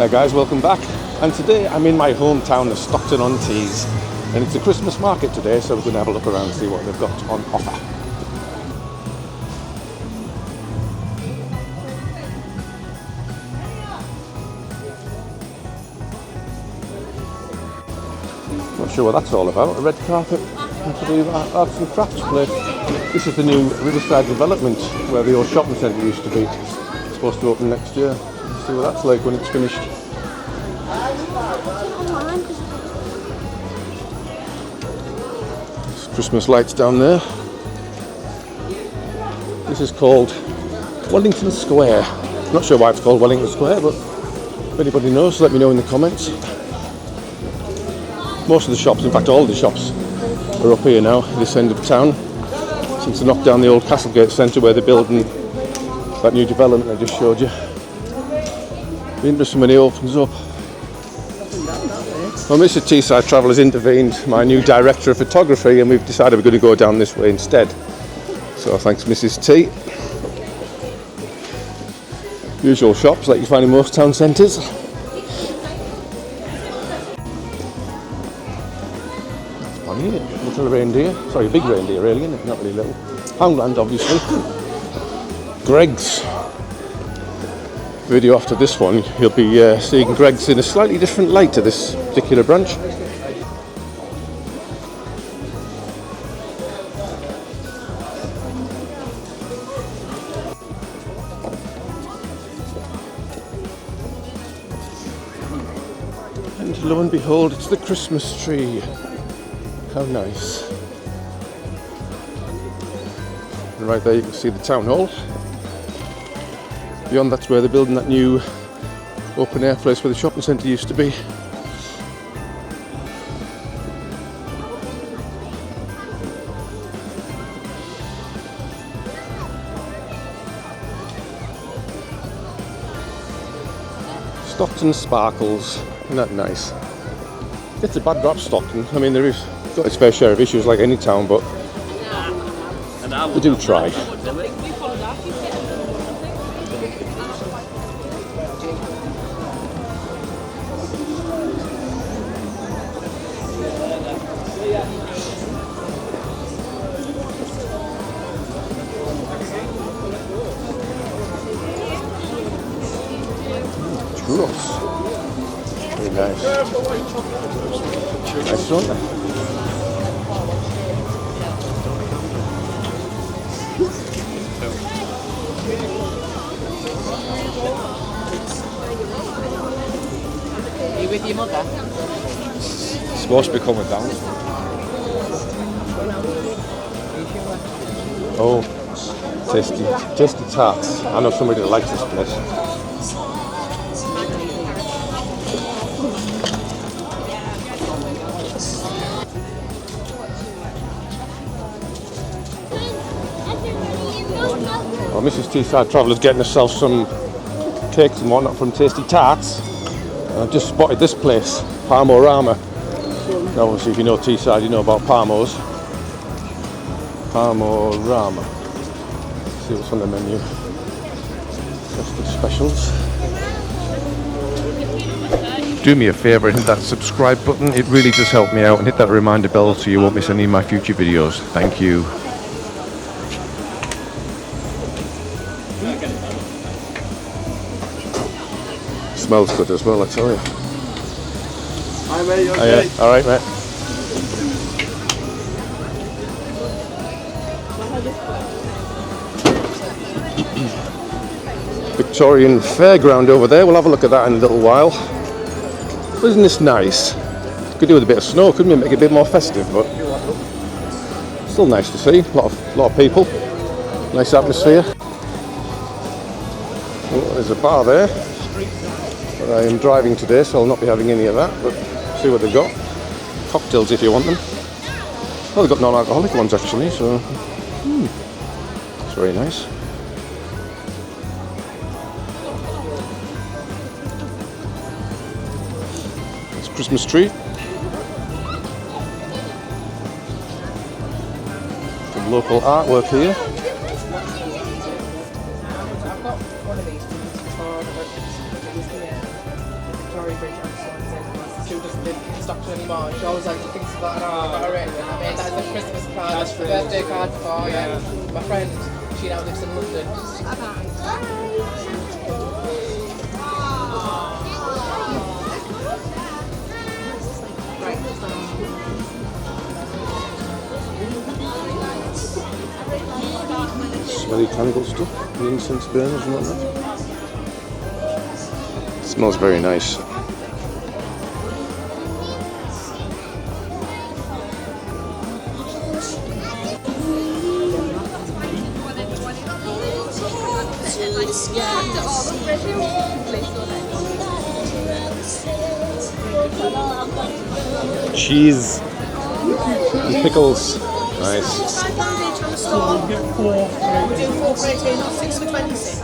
Hey guys, welcome back. And today I'm in my hometown of Stockton-on-Tees, and it's a Christmas market today, so we're going to have a look around and see what they've got on offer. Not sure what that's all about. A red carpet, to do that, arts and crafts place. This is the new Riverside development where the old shopping centre used to be. It's supposed to open next year. Let's see what that's like when it's finished. There's Christmas lights down there. This is called Wellington Square. Not sure why it's called Wellington Square, but if anybody knows, let me know in the comments. Most of the shops, in fact all of the shops, are up here now, this end of town, since they knocked down the old Castlegate Centre where they're building that new development I just showed you. Be interesting when it opens up. Well, Mr. TheTeessideTraveller's intervened, my new director of photography, and we've decided we're going to go down this way instead. So thanks Mrs. T. Usual shops like you find in most town centres. Little reindeer, sorry, a big reindeer really, isn't it? Not really little. Poundland, obviously. Greggs. Video after this one, you'll be seeing Greggs in a slightly different light to this particular branch. And lo and behold, it's the Christmas tree. How nice. And right there you can see the town hall. Beyond that's where they're building that new open air place where the shopping centre used to be. Stockton sparkles, isn't that nice? It's a bad rap, Stockton. I mean, they've got its fair share of issues like any town, but they do try. Churros. Very nice. Nice, don't they? Are you with your mother? It's supposed to be coming down. Oh, tasty tarts. I know somebody that likes this place. Well, Mrs. TheTeessideTraveller's getting herself some cakes and whatnot from Tasty Tarts. I've just spotted this place, Parmo. Now, obviously, if you know Teesside, you know about Parmos. Parmo. See what's on the menu. Festive specials. Do me a favour and hit that subscribe button. It really does help me out, and hit that reminder bell so you won't miss any of my future videos. Thank you. Smells good as well, I tell you. Hi mate, you okay? Alright mate. Victorian Fairground over there, we'll have a look at that in a little while. Isn't this nice? Could do with a bit of snow, couldn't we? Make it a bit more festive, but still nice to see. A lot of people. Nice atmosphere. Oh, there's a bar there. But I am driving today, so I'll not be having any of that, but see what they've got. Cocktails if you want them. Well, they've got non-alcoholic ones actually, so it's very nice. It's a Christmas tree. Some local artwork here. Bridge and Swansea. She doesn't live in Stockton anymore. She always likes to think about it. I got her in. I made that as a Christmas card, that's a birthday card for my friend. She now lives in London. Smelly candle stuff, the incense burners and whatnot. It smells very nice. Cheese and pickles. Nice. We do 4 for 18, not 6 for 26.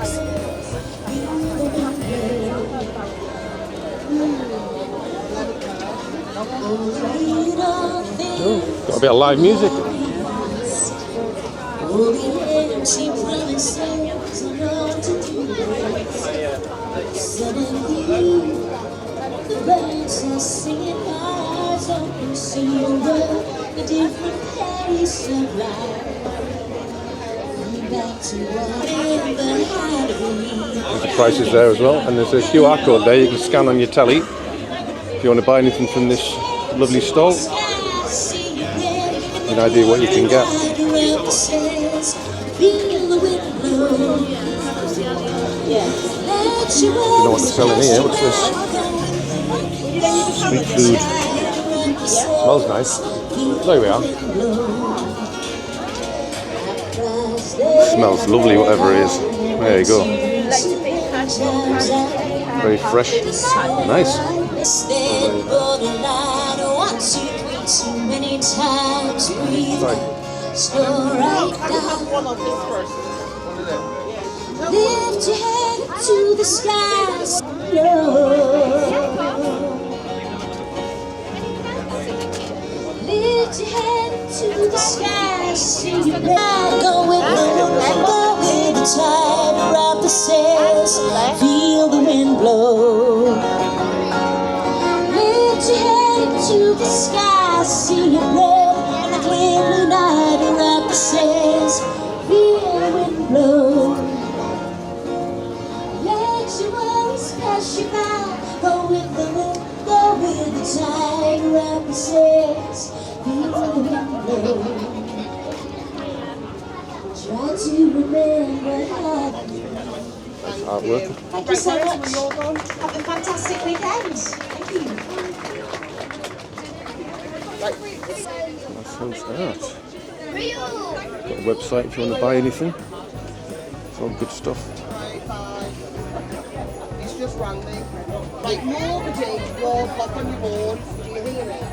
Oh, got a bit of live music. There's the prices there as well, and there's a QR code there you can scan on your telly if you want to buy anything from this lovely stall. An idea what you can get. You know what they're selling here? What's this? Sweet food. Smells nice. There we are. Smells lovely, whatever it is. There you go. Very fresh. Nice. Lift your head to the skies. Lift your head to the skies. See you go with the tide. Wrap the sails. Feel the wind blow. Lift your head to the skies. See your breath in the clear night. Wrap the sails. Feel the wind blow. Splash you by, go with the wind, go with the tide, wrap the sails, feel the wind blow. Try to remember how. That's artwork. Thank you so much. Have a fantastic weekend. Thank you. That sounds art. Got a website if you want to buy anything. It's all good stuff. Just rang me. Like nobody was like on your board. Do you hear it?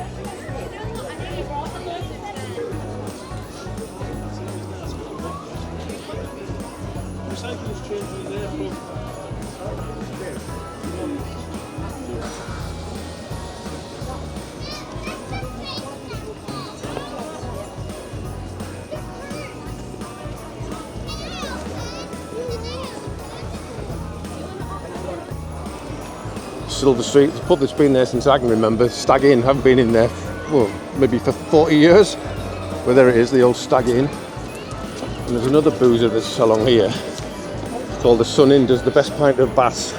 Silver Street, the pub that's been there since I can remember. Stag Inn, haven't been in there, well, maybe for 40 years. But there it is, the old Stag Inn. And there's another boozer that's along here called the Sun Inn. Does the best pint of Bass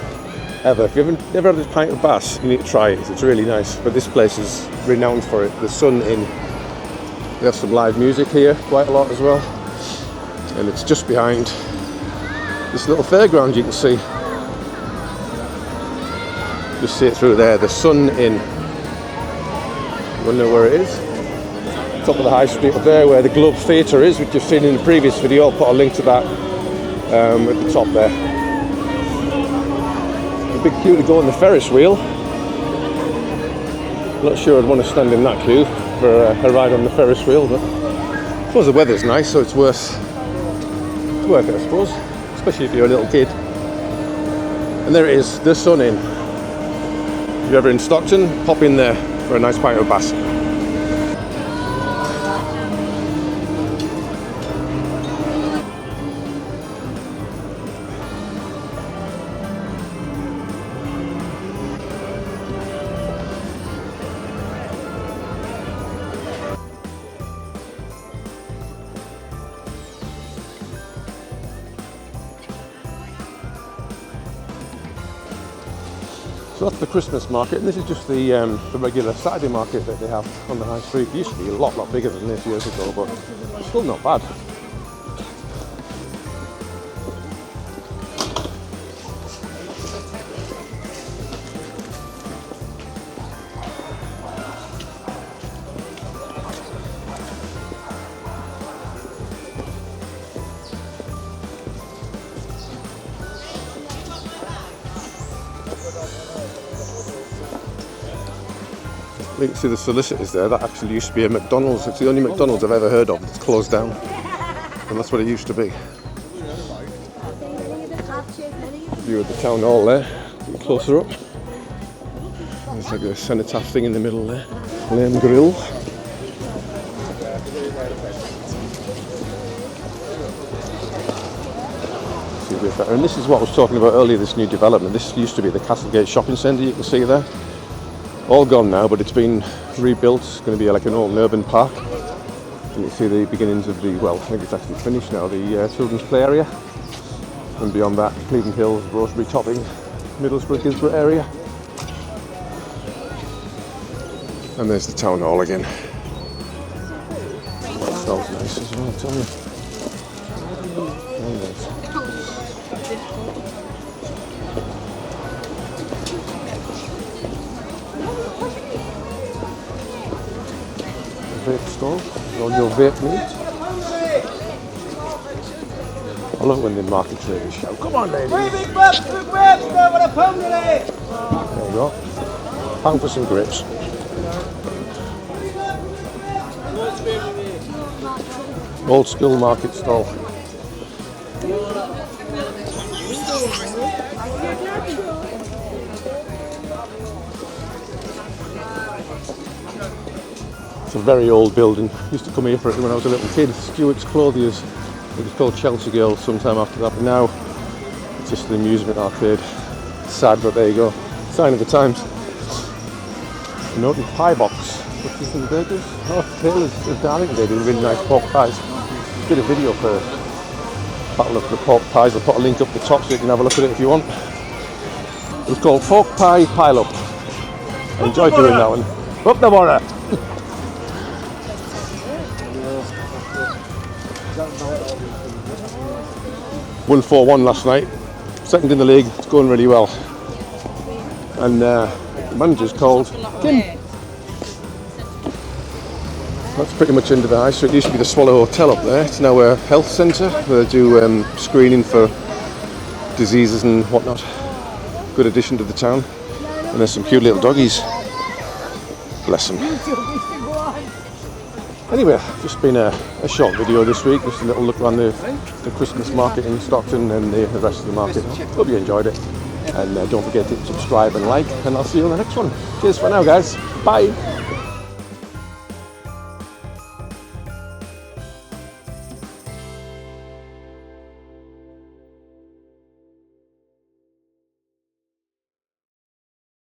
ever. If you've never had a pint of Bass, you need to try it. It's really nice. But this place is renowned for it, the Sun Inn. They have some live music here, quite a lot as well. And it's just behind this little fairground you can see. Just see it through there, the Sun Inn. You wanna know where it is? Top of the high street up there where the Globe Theatre is, which you've seen in the previous video. I'll put a link to that at the top there. A big queue to go on the Ferris wheel. Not sure I'd want to stand in that queue for a ride on the Ferris wheel, but I suppose the weather's nice, so it's worth it, I suppose, especially if you're a little kid. And there it is, the Sun Inn. If you're ever in Stockton, pop in there for a nice pint of Bass. So that's the Christmas market, and this is just the regular Saturday market that they have on the high street. It used to be a lot bigger than this years ago, but still not bad. You can see the solicitors there. That actually used to be a McDonald's. It's the only McDonald's I've ever heard of that's closed down. And that's what it used to be. View of the town hall there. A bit closer up. There's like a cenotaph thing in the middle there. Lamb grill. See a bit better. And this is what I was talking about earlier, this new development. This used to be the Castlegate shopping centre, you can see there. All gone now, but it's been rebuilt. It's going to be like an old urban park. And you see the beginnings of the, well, I think it's actually finished now, the children's play area. And beyond that, Cleveland Hills, Rosebery Topping, Middlesbrough, Guilsborough area. And there's the town hall again. That smells nice as well, I tell you. Very nice. Vape stall, all your vape meat. I love when the market traders shout, "Come on, ladies!" 3 big grapes, 2 grapes, go with a pound today. There you go. Pound for some grapes. Old school market stall. It's a very old building. Used to come here for it when I was a little kid. Stuart's Clothiers. It was called Chelsea Girls sometime after that, but now it's just an amusement arcade. Sad, but there you go. Sign of the times. A noted pie box. What's this in the burgers? Oh, Taylor's of Darlington. They do really nice pork pies. Did a video for Battle of the Pork Pies. I'll put a link up the top so you can have a look at it if you want. It's called Pork Pie Pile Up. I enjoyed doing that one. Up the water! 1-4-1 last night. Second in the league. It's going really well. And the manager's called Kim. That's pretty much into the high street. It used to be the Swallow Hotel up there. It's now a health centre where they do screening for diseases and whatnot. Good addition to the town. And there's some cute little doggies. Bless them. Anyway, just been a short video this week. Just a little look around the Christmas market in Stockton and the rest of the market. Hope you enjoyed it. And don't forget to subscribe and like. And I'll see you on the next one. Cheers for now, guys. Bye.